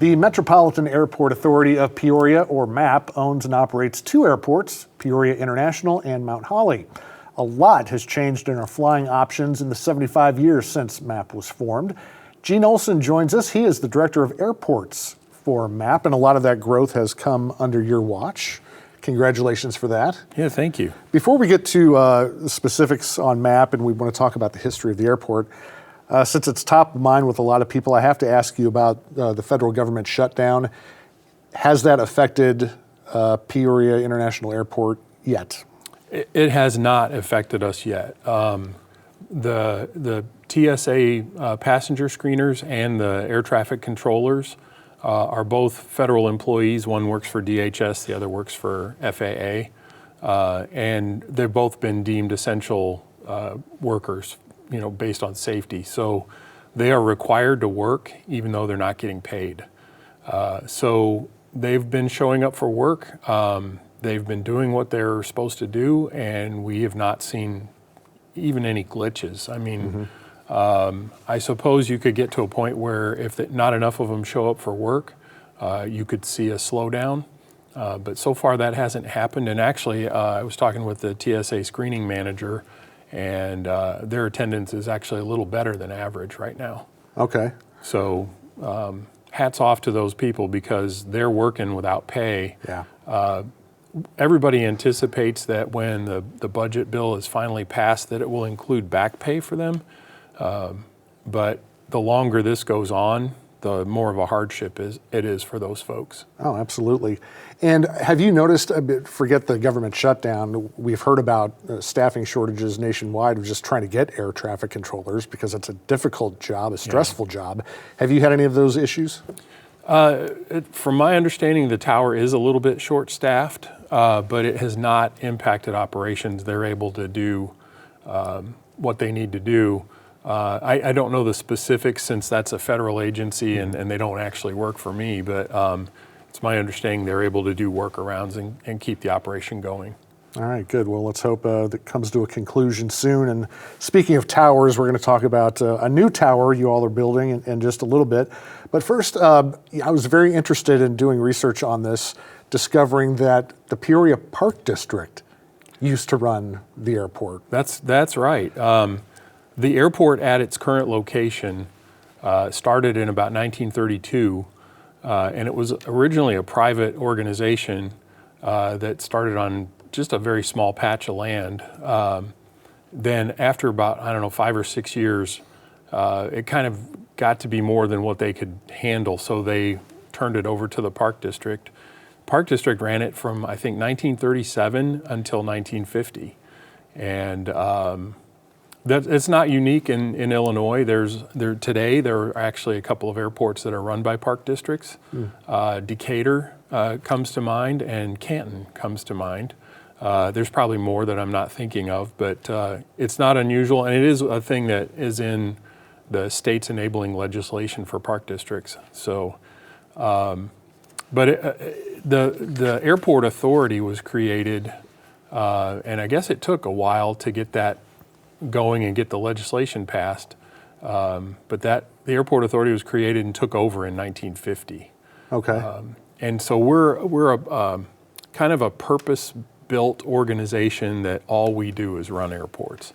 The Metropolitan Airport Authority of Peoria, or MAP, owns and operates two airports, Peoria International and Mount Holly. A lot has changed in our flying options in the 75 years since MAP was formed. Gene Olson joins us. He is the Director of Airports for MAP, and a lot of that growth has come under your watch. Congratulations for that. Yeah, thank you. Before we get to specifics on MAP, and we want to talk about the history of the airport, since it's top of mind with a lot of people, I have to ask you about the federal government shutdown. Has that affected Peoria International Airport yet? It has not affected us yet. The TSA passenger screeners and the air traffic controllers are both federal employees. One works for DHS, the other works for FAA, and they've both been deemed essential workers, based on safety. So they are required to work even though they're not getting paid. So they've been showing up for work. They've been doing what they're supposed to do, and we have not seen even any glitches. I mean, I suppose you could get to a point where if not enough of them show up for work, you could see a slowdown. But so far that hasn't happened. And actually, I was talking with the TSA screening manager, and their attendance is actually a little better than average right now. Okay. So hats off to those people because they're working without pay. Yeah. Everybody anticipates that when the budget bill is finally passed that it will include back pay for them. But the longer this goes on, the more of a hardship it is for those folks. Oh, absolutely. And have you noticed, forget the government shutdown, we've heard about staffing shortages nationwide of just trying to get air traffic controllers because it's a difficult job, a stressful job. Have you had any of those issues? From my understanding, the tower is a little bit short-staffed, but it has not impacted operations. They're able to do what they need to do. I don't know the specifics since that's a federal agency and they don't actually work for me, but it's my understanding they're able to do workarounds and keep the operation going. All right, good. Well, let's hope that comes to a conclusion soon. And speaking of towers, we're going to talk about a new tower you all are building in just a little bit. But first, I was very interested in doing research on this, discovering that the Peoria Park District used to run the airport. That's right. The airport at its current location started in about 1932, and it was originally a private organization that started on just a very small patch of land. Then after about, 5 or 6 years, it kind of got to be more than what they could handle, so they turned it over to the Park District. Park District ran it from, I think, 1937 until 1950. And it's not unique in Illinois. Today there are actually a couple of airports that are run by park districts. Decatur comes to mind, and Canton comes to mind. There's probably more that I'm not thinking of, but it's not unusual, and it is a thing that is in the state's enabling legislation for park districts. So, but the airport authority was created, and I guess it took a while to get that going and get the legislation passed, but the airport authority was created and took over in 1950. Okay. And so we're a kind of a purpose-built organization that all we do is run airports.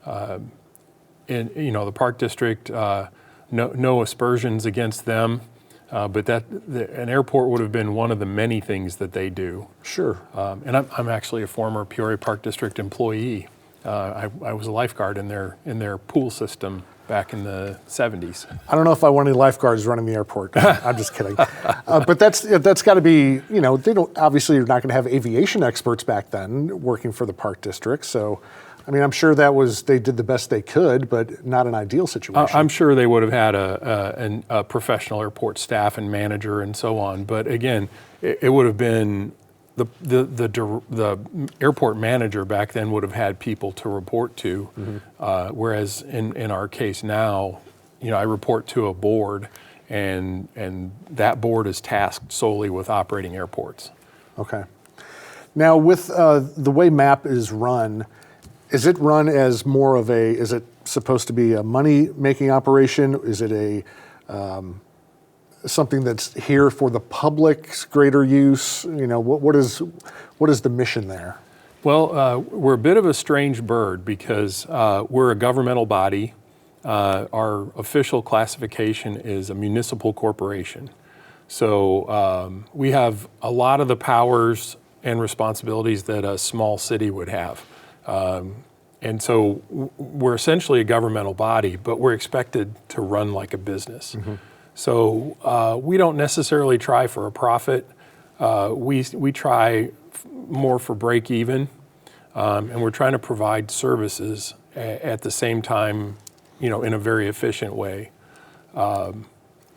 And the Park District, no aspersions against them, but an airport would have been one of the many things that they do. Sure. And I'm actually a former Peoria Park District employee. I was a lifeguard in their pool system back in the 70s. I don't know if I want any lifeguards running the airport. I'm just kidding. But that's got to be, they don't, obviously you're not going to have aviation experts back then working for the Park District. So, I'm sure they did the best they could, but not an ideal situation. I'm sure they would have had a professional airport staff and manager and so on. But again, it would have been the airport manager back then would have had people to report to, whereas in our case now, I report to a board, and that board is tasked solely with operating airports. Okay. Now, with the way MAP is run, is it run as more of is it supposed to be a money-making operation? Is it something that's here for the public's greater use? What is the mission there? Well, we're a bit of a strange bird because we're a governmental body. Our official classification is a municipal corporation. So we have a lot of the powers and responsibilities that a small city would have. And so we're essentially a governmental body, but we're expected to run like a business. Mm-hmm. So we don't necessarily try for a profit. We try more for break even, and we're trying to provide services at the same time, in a very efficient way. A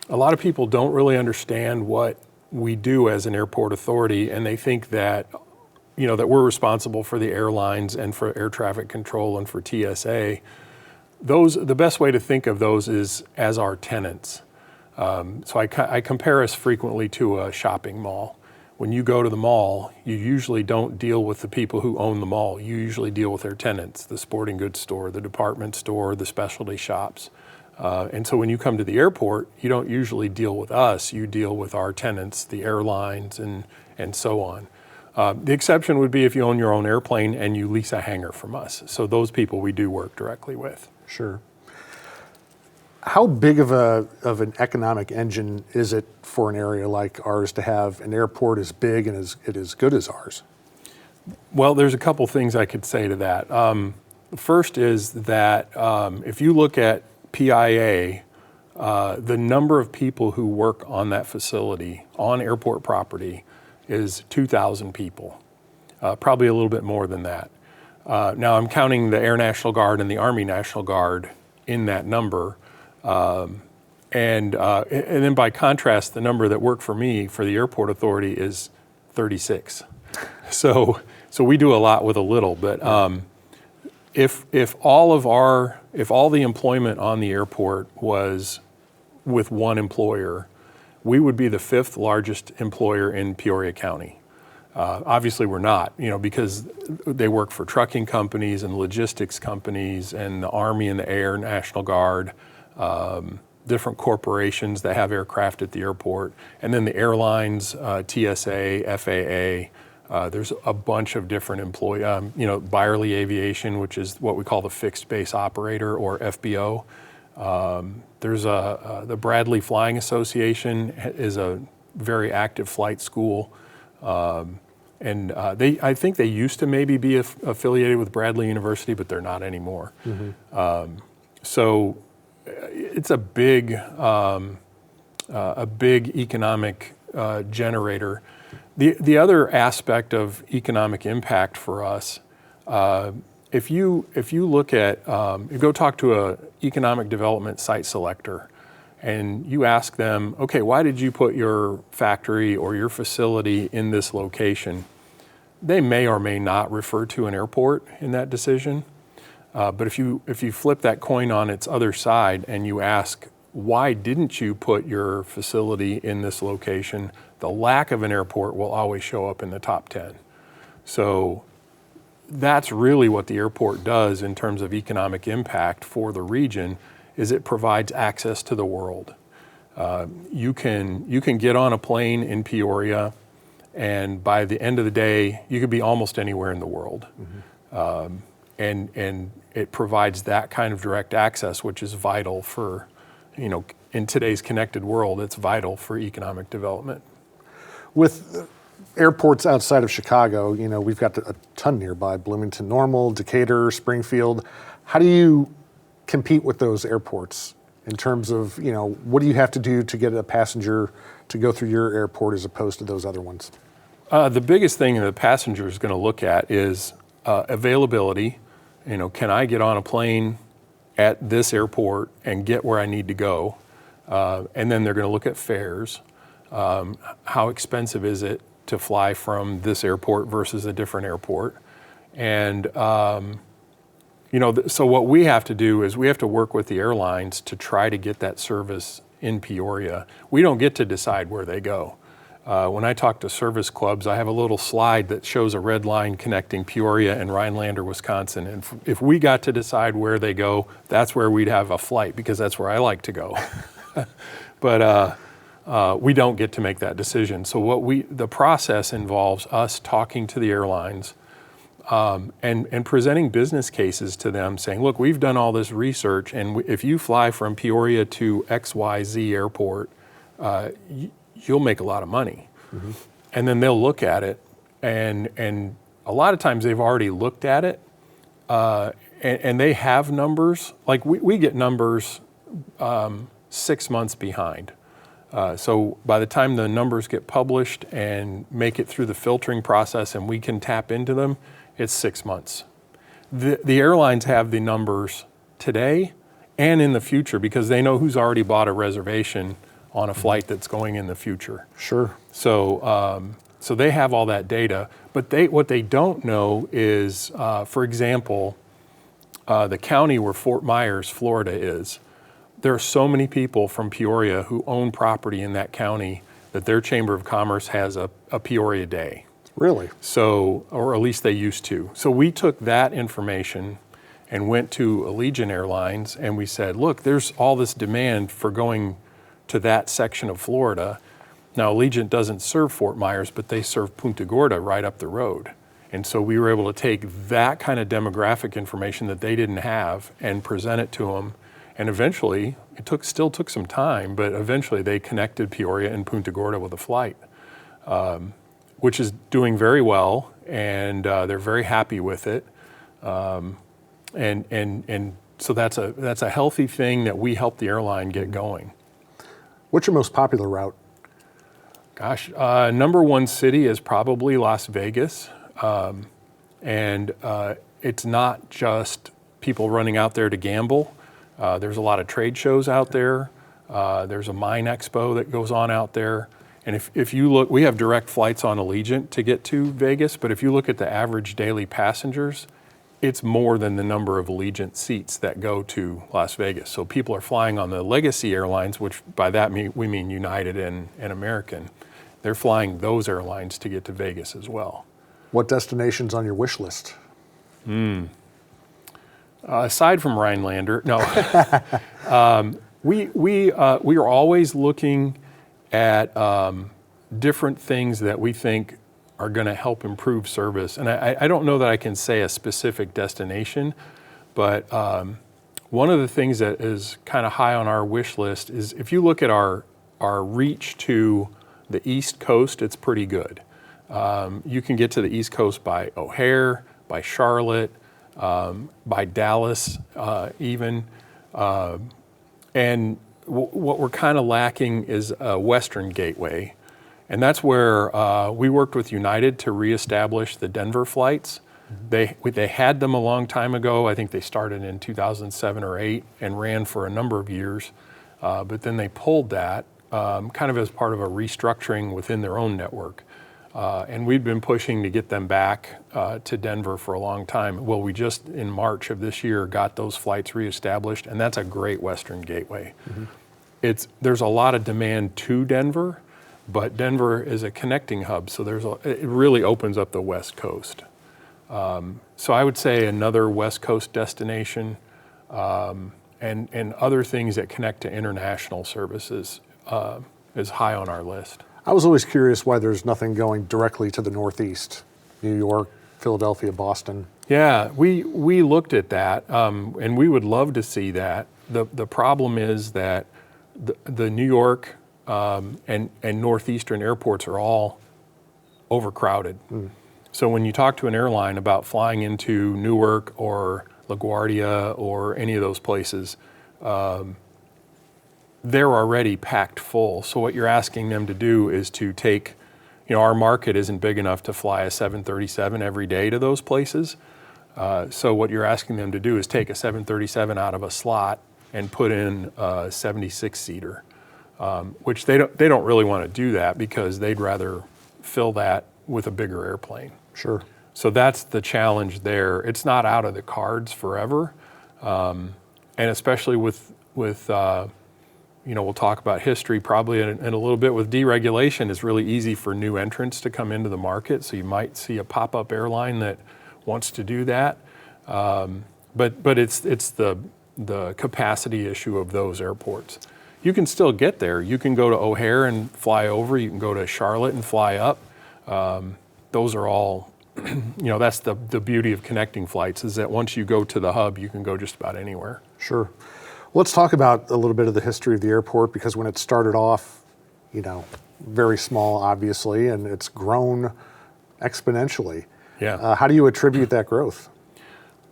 lot of people don't really understand what we do as an airport authority, and they think that, that we're responsible for the airlines and for air traffic control and for TSA. The best way to think of those is as our tenants. So I compare us frequently to a shopping mall. When you go to the mall, you usually don't deal with the people who own the mall. You usually deal with their tenants, the sporting goods store, the department store, the specialty shops. And so when you come to the airport, you don't usually deal with us. You deal with our tenants, the airlines, and so on. The exception would be if you own your own airplane and you lease a hangar from us. So those people we do work directly with. Sure. How big of an economic engine is it for an area like ours to have an airport as big and as good as ours? Well, there's a couple things I could say to that. The first is that if you look at PIA, the number of people who work on that facility, on airport property, is 2,000 people, probably a little bit more than that. Now I'm counting the Air National Guard and the Army National Guard in that number. And then by contrast, the number that work for me for the airport authority is 36. So we do a lot with a little, but if all the employment on the airport was with one employer, we would be the 5th largest employer in Peoria County. Obviously we're not, because they work for trucking companies and logistics companies and the Army and the Air National Guard, different corporations that have aircraft at the airport, and then the airlines, TSA, FAA. There's a bunch of different employees, Byerly Aviation, which is what we call the fixed base operator, or FBO. There's the Bradley Flying Association is a very active flight school. And I think they used to maybe be affiliated with Bradley University, but they're not anymore. Mm-hmm. So it's a big economic generator. The other aspect of economic impact for us, if you look at, you go talk to a economic development site selector, and you ask them, okay, why did you put your factory or your facility in this location? They may or may not refer to an airport in that decision. But if you flip that coin on its other side and you ask, why didn't you put your facility in this location? The lack of an airport will always show up in the top 10. So that's really what the airport does in terms of economic impact for the region, is it provides access to the world. You can get on a plane in Peoria, and by the end of the day, you could be almost anywhere in the world. Mm-hmm. And it provides that kind of direct access, which is vital for, in today's connected world, it's vital for economic development. With airports outside of Chicago, we've got a ton nearby: Bloomington Normal, Decatur, Springfield. How do you compete with those airports in terms of, what do you have to do to get a passenger to go through your airport as opposed to those other ones? The biggest thing the passenger is going to look at is availability. Can I get on a plane at this airport and get where I need to go? And then they're going to look at fares. How expensive is it to fly from this airport versus a different airport? And so what we have to do is we have to work with the airlines to try to get that service in Peoria. We don't get to decide where they go. When I talk to service clubs, I have a little slide that shows a red line connecting Peoria and Rhinelander, Wisconsin. And if we got to decide where they go, that's where we'd have a flight, because that's where I like to go. But we don't get to make that decision. So the process involves us talking to the airlines and presenting business cases to them saying, look, we've done all this research, and if you fly from Peoria to XYZ airport, you'll make a lot of money. Mm-hmm. And then they'll look at it, and a lot of times they've already looked at it, and they have numbers. Like we get numbers 6 months behind. So by the time the numbers get published and make it through the filtering process and we can tap into them, it's 6 months. The airlines have the numbers today and in the future because they know who's already bought a reservation on a flight that's going in the future. Sure. So so they have all that data, but what they don't know is, for example, the county where Fort Myers, Florida is. There are so many people from Peoria who own property in that county that their Chamber of Commerce has a Peoria Day. Really? So, or at least they used to. So we took that information and went to Allegiant Airlines and we said, look, there's all this demand for going to that section of Florida. Now, Allegiant doesn't serve Fort Myers, but they serve Punta Gorda right up the road. And so we were able to take that kind of demographic information that they didn't have and present it to them. And eventually, still took some time, but eventually they connected Peoria and Punta Gorda with a flight, which is doing very well, and they're very happy with it. And so that's a healthy thing that we help the airline get going. What's your most popular route? Gosh, number one city is probably Las Vegas. And it's not just people running out there to gamble. There's a lot of trade shows out there. There's a mine expo that goes on out there. And if you look, we have direct flights on Allegiant to get to Vegas, but if you look at the average daily passengers, it's more than the number of Allegiant seats that go to Las Vegas. So people are flying on the legacy airlines, which by that we mean United and American. They're flying those airlines to get to Vegas as well. What destination's on your wish list? Aside from Rhinelander, no. We are always looking at different things that we think are going to help improve service. And I don't know that I can say a specific destination, but one of the things that is kind of high on our wish list is if you look at our reach to the East Coast, it's pretty good. You can get to the East Coast by O'Hare, by Charlotte, by Dallas even. And what we're kind of lacking is a Western gateway. And that's where we worked with United to reestablish the Denver flights. They had them a long time ago. I think they started in 2007 or 8 and ran for a number of years. But then they pulled that kind of as part of a restructuring within their own network. And we've been pushing to get them back to Denver for a long time. Well, we just, in March of this year, got those flights reestablished, and that's a great Western gateway. Mm-hmm. There's a lot of demand to Denver, but Denver is a connecting hub, so it really opens up the West Coast. So I would say another West Coast destination and other things that connect to international services is high on our list. I was always curious why there's nothing going directly to the Northeast, New York, Philadelphia, Boston. Yeah, we looked at that, and we would love to see that. The problem is that the New York and Northeastern airports are all overcrowded. So when you talk to an airline about flying into Newark or LaGuardia or any of those places, they're already packed full. So what you're asking them to do is to take, our market isn't big enough to fly a 737 every day to those places. So what you're asking them to do is take a 737 out of a slot and put in a 76-seater, which they don't really want to do that because they'd rather fill that with a bigger airplane. Sure. So that's the challenge there. It's not out of the cards forever, and especially with we'll talk about history probably in a little bit. With deregulation, it's really easy for new entrants to come into the market. So you might see a pop-up airline that wants to do that, but it's the capacity issue of those airports. you can still get there. You can go to O'Hare and fly over. You can go to Charlotte and fly up. Those are all, that's the beauty of connecting flights, is that once you go to the hub, you can go just about anywhere. Sure. Let's talk about a little bit of the history of the airport, because when it started off, very small, obviously, and it's grown exponentially. Yeah. How do you attribute that growth?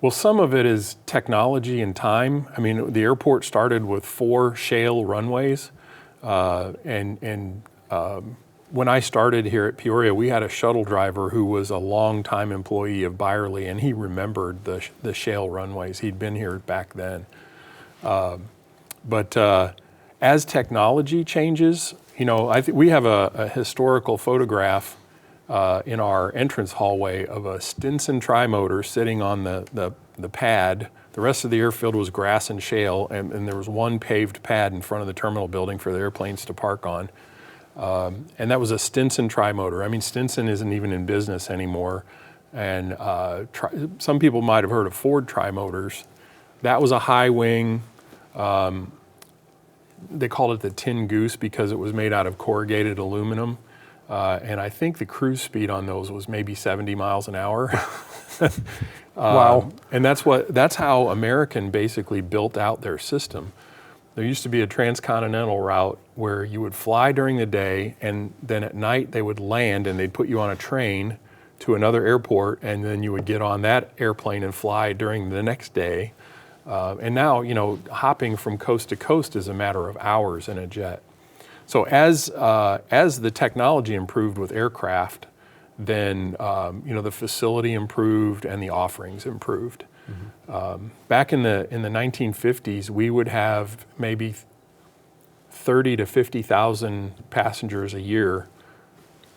Well, some of it is technology and time. I mean, the airport started with 4 shale runways, when I started here at Peoria, we had a shuttle driver who was a longtime employee of Byerly, and he remembered the shale runways. He'd been here back then. But as technology changes, we have a historical photograph in our entrance hallway of a Stinson trimotor sitting on the pad. The rest of the airfield was grass and shale, and there was one paved pad in front of the terminal building for the airplanes to park on. And that was a Stinson trimotor. I mean, Stinson isn't even in business anymore. And some people might have heard of Ford trimotors. That was a high wing. They called it the Tin Goose because it was made out of corrugated aluminum. And I think the cruise speed on those was maybe 70 miles an hour. Wow. And that's how American basically built out their system. There used to be a transcontinental route where you would fly during the day, and then at night they would land and they'd put you on a train to another airport, and then you would get on that airplane and fly during the next day. And now, hopping from coast to coast is a matter of hours in a jet. So as the technology improved with aircraft, then the facility improved and the offerings improved. Mm-hmm. Back in the 1950s, we would have maybe 30 to 50,000 passengers a year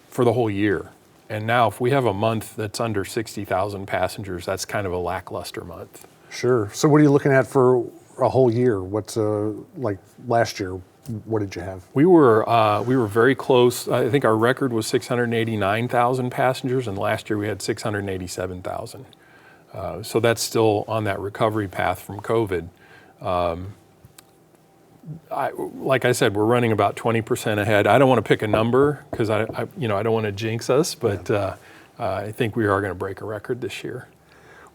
for the whole year. And now if we have a month that's under 60,000 passengers, that's kind of a lackluster month. Sure. So what are you looking at for a whole year? What's like last year? What did you have? We were very close. I think our record was 689,000 passengers, and last year we had 687,000. So that's still on that recovery path from COVID. Like I said, we're running about 20% ahead. I don't want to pick a number because I don't want to jinx us, but I think we are going to break a record this year.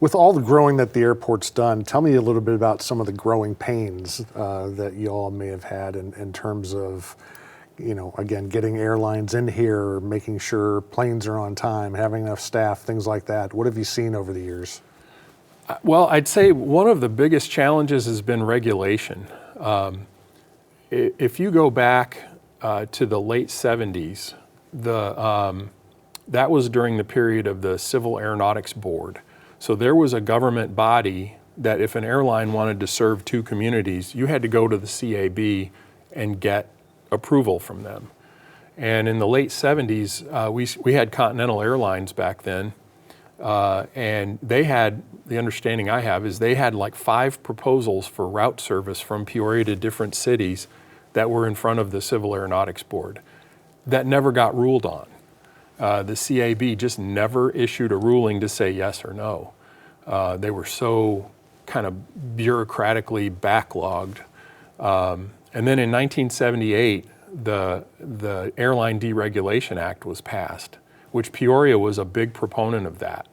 With all the growing that the airport's done, tell me a little bit about some of the growing pains that you all may have had in terms of, again, getting airlines in here, making sure planes are on time, having enough staff, things like that. What have you seen over the years? Well, I'd say one of the biggest challenges has been regulation. If you go back to the late 70s, that was during the period of the Civil Aeronautics Board. So there was a government body that if an airline wanted to serve 2 communities, you had to go to the CAB and get approval from them. And in the late 70s, we had Continental Airlines back then, and they had, the understanding I have is they had like 5 proposals for route service from Peoria to different cities that were in front of the Civil Aeronautics Board that never got ruled on. The CAB just never issued a ruling to say yes or no. They were so kind of bureaucratically backlogged. And then in 1978, the Airline Deregulation Act was passed, which Peoria was a big proponent of that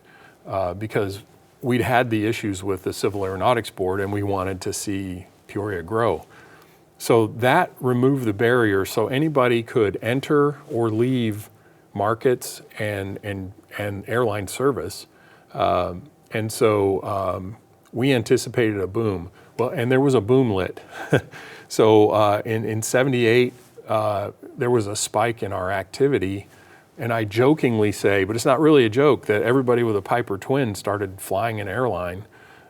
because we'd had the issues with the Civil Aeronautics Board and we wanted to see Peoria grow. So that removed the barrier so anybody could enter or leave markets and airline service. And so we anticipated a boom. Well, and there was a boomlet. So in 78, there was a spike in our activity. And I jokingly say, but it's not really a joke, that everybody with a Piper twin started flying an airline.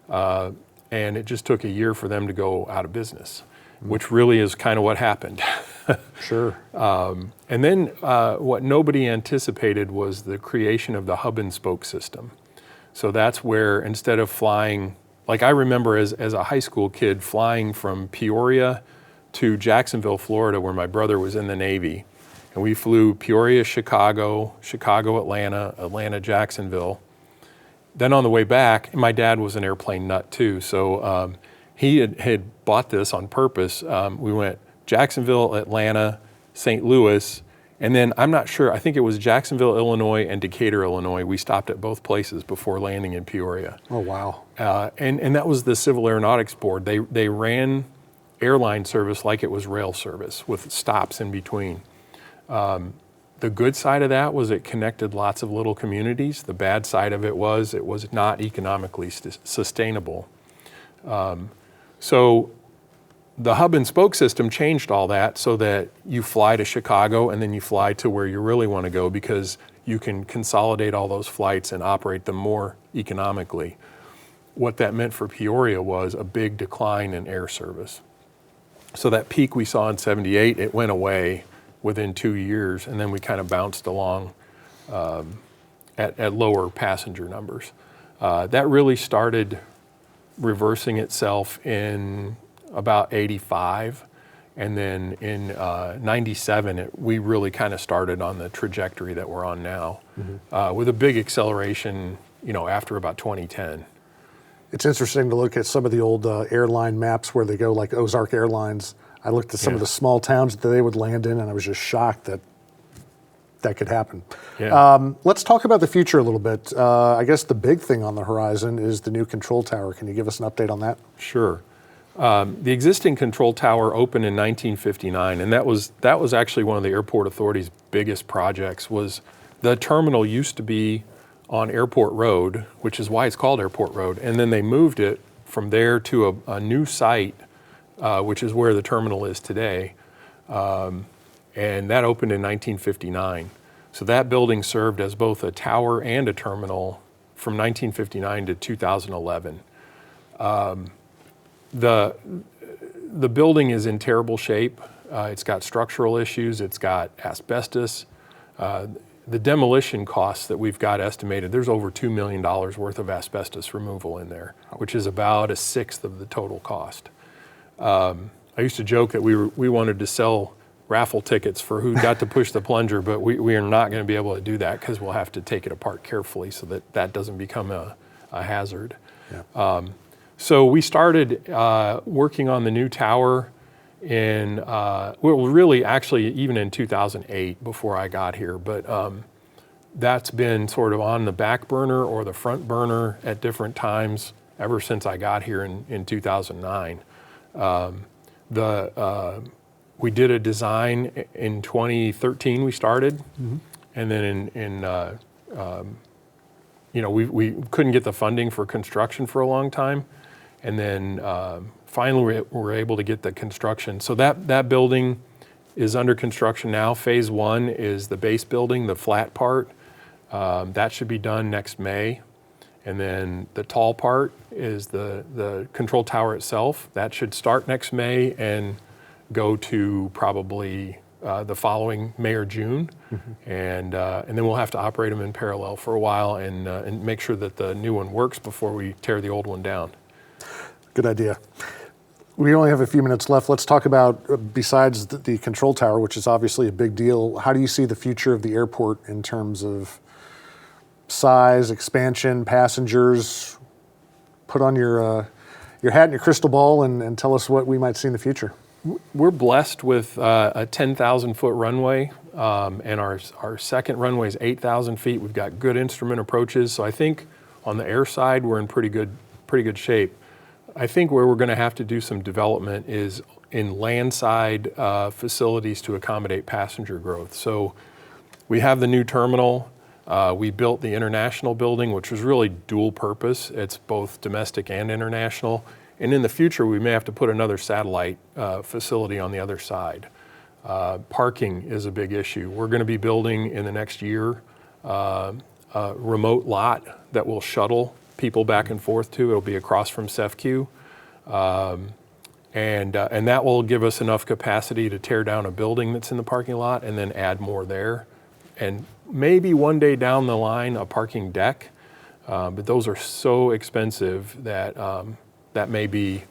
And it just took a year for them to go out of business, which really is kind of what happened. Sure. And then what nobody anticipated was the creation of the hub and spoke system. So that's where instead of flying, like I remember as a high school kid flying from Peoria to Jacksonville, Florida, where my brother was in the Navy. And we flew Peoria, Chicago, Atlanta, Atlanta, Jacksonville. Then on the way back, and my dad was an airplane nut too, so he had bought this on purpose. We went Jacksonville, Atlanta, St. Louis, and then I'm not sure, I think it was Jacksonville, Illinois, and Decatur, Illinois. We stopped at both places before landing in Peoria. Oh, wow. And that was the Civil Aeronautics Board. They ran airline service like it was rail service with stops in between. The good side of that was it connected lots of little communities. The bad side of it was not economically sustainable. So the hub and spoke system changed all that so that you fly to Chicago and then you fly to where you really want to go because you can consolidate all those flights and operate them more economically. What that meant for Peoria was a big decline in air service. So that peak we saw in '78, it went away within 2 years, and then we kind of bounced along at lower passenger numbers. That really started reversing itself in about '85, and then in '97, we really kind of started on the trajectory that we're on now, with a big acceleration, after about 2010. It's interesting to look at some of the old airline maps where they go, like Ozark Airlines. I looked at some of the small towns that they would land in, and I was just shocked that that could happen. Yeah. Let's talk about the future a little bit. I guess the big thing on the horizon is the new control tower. Can you give us an update on that? Sure. The existing control tower opened in 1959, and that was actually one of the Airport Authority's biggest projects. Was the terminal used to be on Airport Road, which is why it's called Airport Road, and then they moved it from there to a new site, which is where the terminal is today, and that opened in 1959. So that building served as both a tower and a terminal from 1959 to 2011. The building is in terrible shape. It's got structural issues. It's got asbestos. The demolition costs that we've got estimated, there's over $2 million worth of asbestos removal in there, which is about 1/6 of the total cost. I used to joke that we wanted to sell raffle tickets for who got to push the plunger, but we are not going to be able to do that because we'll have to take it apart carefully so that doesn't become a hazard. Yeah. So we started working on the new tower really actually even in 2008 before I got here, but that's been sort of on the back burner or the front burner at different times ever since I got here in 2009. We did a design in 2013 we started, and then we couldn't get the funding for construction for a long time. And then finally we were able to get the construction. So that building is under construction now. Phase 1 is the base building, the flat part. That should be done next May. And then the tall part is the control tower itself. That should start next May and go to probably the following May or June. And then we'll have to operate them in parallel for a while and make sure that the new one works before we tear the old one down. Good idea. We only have a few minutes left. Let's talk about, besides the control tower, which is obviously a big deal, how do you see the future of the airport in terms of size, expansion, passengers? Put on your hat and your crystal ball and tell us what we might see in the future. We're blessed with a 10,000-foot runway, and our second runway is 8,000 feet. We've got good instrument approaches, so I think on the air side we're in pretty good shape. I think where we're going to have to do some development is in landside facilities to accommodate passenger growth. So we have the new terminal. We built the international building, which was really dual purpose. It's both domestic and international. And in the future, we may have to put another satellite facility on the other side. Parking is a big issue. We're going to be building in the next year a remote lot that will shuttle people back and forth to. It'll be across from CEFCU. And that will give us enough capacity to tear down a building that's in the parking lot and then add more there. And maybe one day down the line, a parking deck. But those are so expensive that that may be,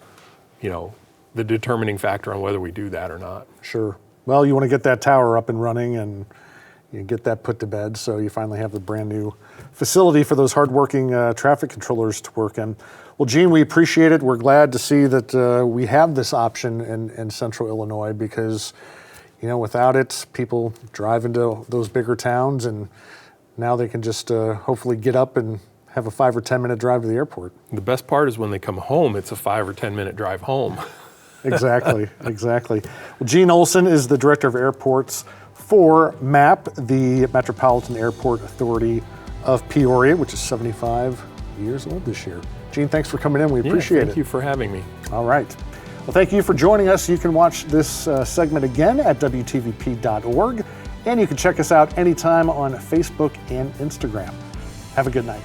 the determining factor on whether we do that or not. Sure. Well, you want to get that tower up and running and you get that put to bed, so you finally have the brand new facility for those hardworking traffic controllers to work in. Well, Gene, we appreciate it. We're glad to see that we have this option in central Illinois, because without it, people drive into those bigger towns, and now they can just hopefully get up and have a 5 or 10 minute drive to the airport. The best part is when they come home, it's a 5 or 10 minute drive home. Exactly. Well, Gene Olson is the Director of Airports for MAP, the Metropolitan Airport Authority of Peoria, which is 75 years old this year. Gene, thanks for coming in. We appreciate it. Thank you for having me. All right. Well, thank you for joining us. You can watch this segment again at WTVP.org, and you can check us out anytime on Facebook and Instagram. Have a good night.